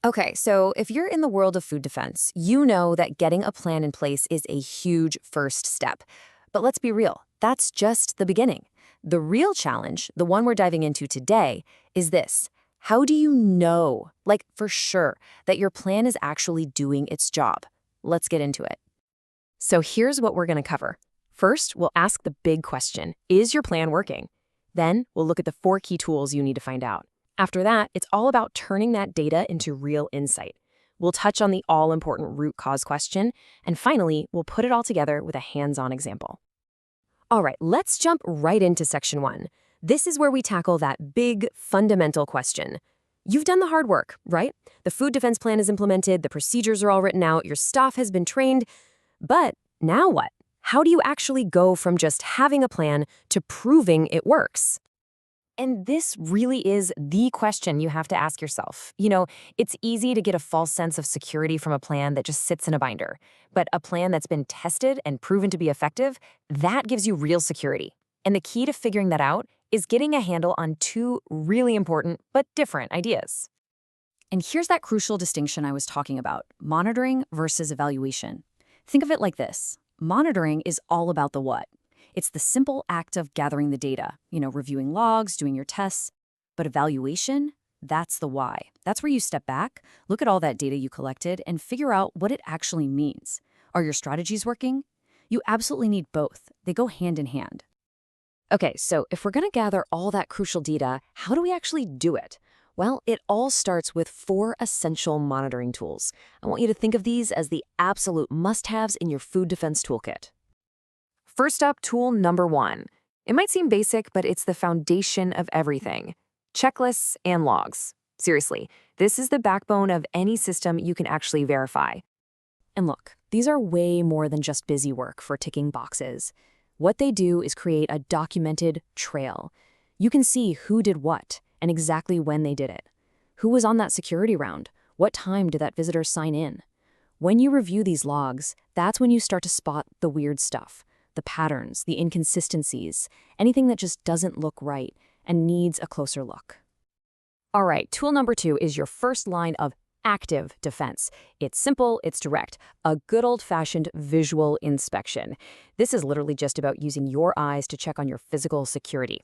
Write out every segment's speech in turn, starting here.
Okay, so if you're in the world of food defense, you know that getting a plan in place is a huge first step. But let's be real, that's just the beginning. The real challenge, the one we're diving into today, is this. How do you know, like for sure, that your plan is actually doing its job? Let's get into it. So here's what we're going to cover. First, we'll ask the big question, is your plan working? Then we'll look at the 4 key tools you need to find out. After that, it's all about turning that data into real insight. We'll touch on the all-important root cause question, and finally, we'll put it all together with a hands-on example. All right, let's jump right into section 1. This is where we tackle that big, fundamental question. You've done the hard work, right? The food defense plan is implemented, the procedures are all written out, your staff has been trained. But now what? How do you actually go from just having a plan to proving it works? And this really is the question you have to ask yourself. It's easy to get a false sense of security from a plan that just sits in a binder. But a plan that's been tested and proven to be effective, that gives you real security. And the key to figuring that out is getting a handle on 2 really important but different ideas. And here's that crucial distinction I was talking about, monitoring versus evaluation. Think of it like this. Monitoring is all about the what. It's the simple act of gathering the data, reviewing logs, doing your tests. But evaluation, that's the why. That's where you step back, look at all that data you collected, and figure out what it actually means. Are your strategies working? You absolutely need both. They go hand in hand. Okay, so if we're going to gather all that crucial data, how do we actually do it? Well, it all starts with 4 essential monitoring tools. I want you to think of these as the absolute must-haves in your food defense toolkit. First up, tool number 1. It might seem basic, but it's the foundation of everything. Checklists and logs. Seriously, this is the backbone of any system you can actually verify. And look, these are way more than just busy work for ticking boxes. What they do is create a documented trail. You can see who did what and exactly when they did it. Who was on that security round? What time did that visitor sign in? When you review these logs, that's when you start to spot the weird stuff. The patterns, the inconsistencies, anything that just doesn't look right and needs a closer look. All right, tool number 2 is your first line of active defense. It's simple, it's direct, a good old-fashioned visual inspection. This is literally just about using your eyes to check on your physical security.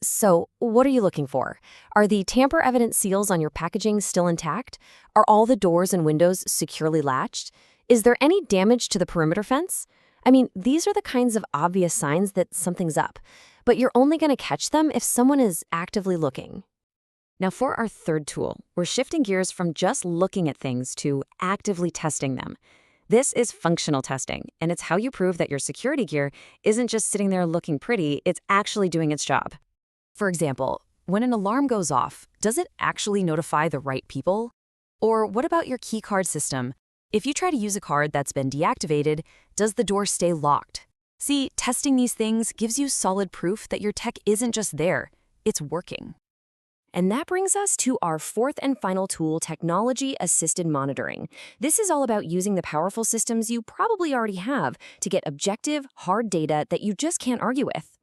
So, what are you looking for? Are the tamper-evident seals on your packaging still intact? Are all the doors and windows securely latched? Is there any damage to the perimeter fence? I mean, these are the kinds of obvious signs that something's up, but you're only going to catch them if someone is actively looking. Now for our third tool, we're shifting gears from just looking at things to actively testing them. This is functional testing, and it's how you prove that your security gear isn't just sitting there looking pretty, it's actually doing its job. For example, when an alarm goes off, does it actually notify the right people? Or what about your key card system? If you try to use a card that's been deactivated, does the door stay locked? See, testing these things gives you solid proof that your tech isn't just there, it's working. And that brings us to our 4th and final tool, technology-assisted monitoring. This is all about using the powerful systems you probably already have to get objective, hard data that you just can't argue with.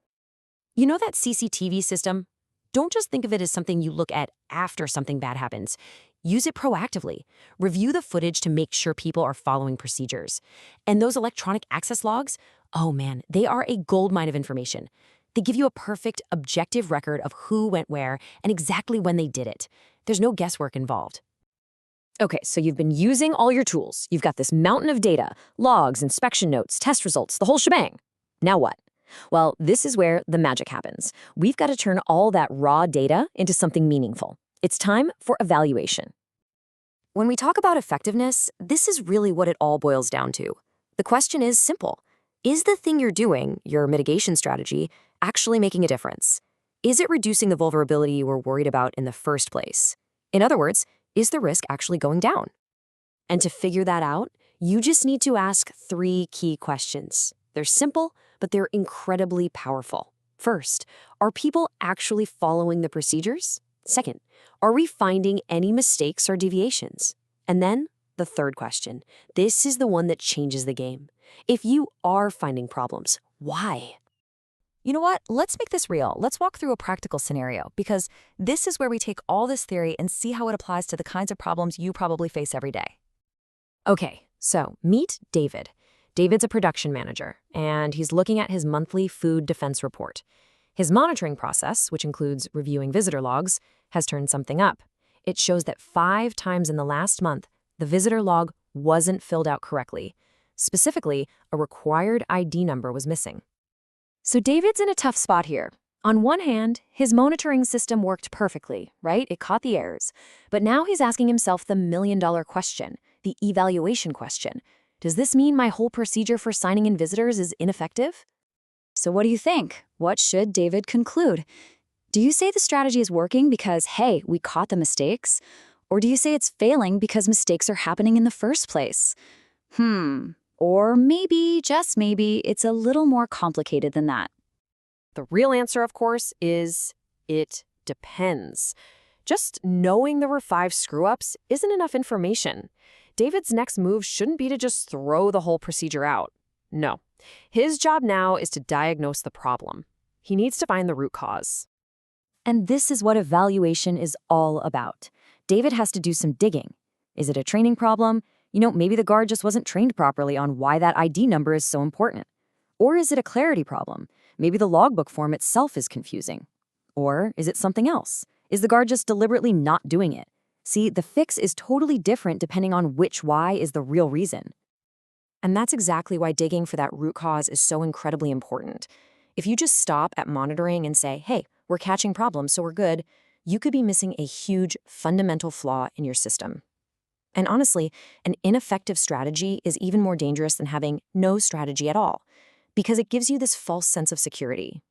You know that CCTV system? Don't just think of it as something you look at after something bad happens. Use it proactively. Review the footage to make sure people are following procedures. And those electronic access logs, oh man, they are a goldmine of information. They give you a perfect, objective record of who went where and exactly when they did it. There's no guesswork involved. Okay, so you've been using all your tools. You've got this mountain of data, logs, inspection notes, test results, the whole shebang. Now what? Well, this is where the magic happens. We've got to turn all that raw data into something meaningful. It's time for evaluation. When we talk about effectiveness, this is really what it all boils down to. The question is simple. Is the thing you're doing, your mitigation strategy, actually making a difference? Is it reducing the vulnerability you were worried about in the first place? In other words, is the risk actually going down? And to figure that out, you just need to ask 3 key questions. They're simple, but they're incredibly powerful. First, are people actually following the procedures? Second, are we finding any mistakes or deviations? And then, the third question. This is the one that changes the game. If you are finding problems, why? You know what? Let's make this real. Let's walk through a practical scenario, because this is where we take all this theory and see how it applies to the kinds of problems you probably face every day. Okay, so meet David. David's a production manager, and he's looking at his monthly food defense report. His monitoring process, which includes reviewing visitor logs, has turned something up. It shows that 5 times in the last month, the visitor log wasn't filled out correctly. Specifically, a required ID number was missing. So David's in a tough spot here. On one hand, his monitoring system worked perfectly, right? It caught the errors. But now he's asking himself the million-dollar question, the evaluation question. Does this mean my whole procedure for signing in visitors is ineffective? So what do you think? What should David conclude? Do you say the strategy is working because, hey, we caught the mistakes? Or do you say it's failing because mistakes are happening in the first place? Or maybe, just maybe, it's a little more complicated than that. The real answer, of course, is it depends. Just knowing there were 5 screw-ups isn't enough information. David's next move shouldn't be to just throw the whole procedure out. No. His job now is to diagnose the problem. He needs to find the root cause. And this is what evaluation is all about. David has to do some digging. Is it a training problem? Maybe the guard just wasn't trained properly on why that ID number is so important. Or is it a clarity problem? Maybe the logbook form itself is confusing. Or is it something else? Is the guard just deliberately not doing it? See, the fix is totally different depending on which why is the real reason. And that's exactly why digging for that root cause is so incredibly important. If you just stop at monitoring and say, hey, we're catching problems, so we're good, you could be missing a huge fundamental flaw in your system. And honestly, an ineffective strategy is even more dangerous than having no strategy at all, because it gives you this false sense of security.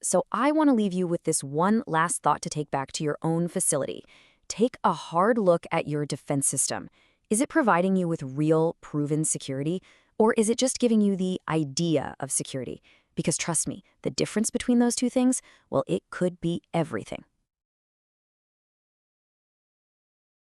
So I want to leave you with this one last thought to take back to your own facility. Take a hard look at your defense system. Is it providing you with real, proven security, or is it just giving you the idea of security? Because trust me, the difference between those two things, well, it could be everything.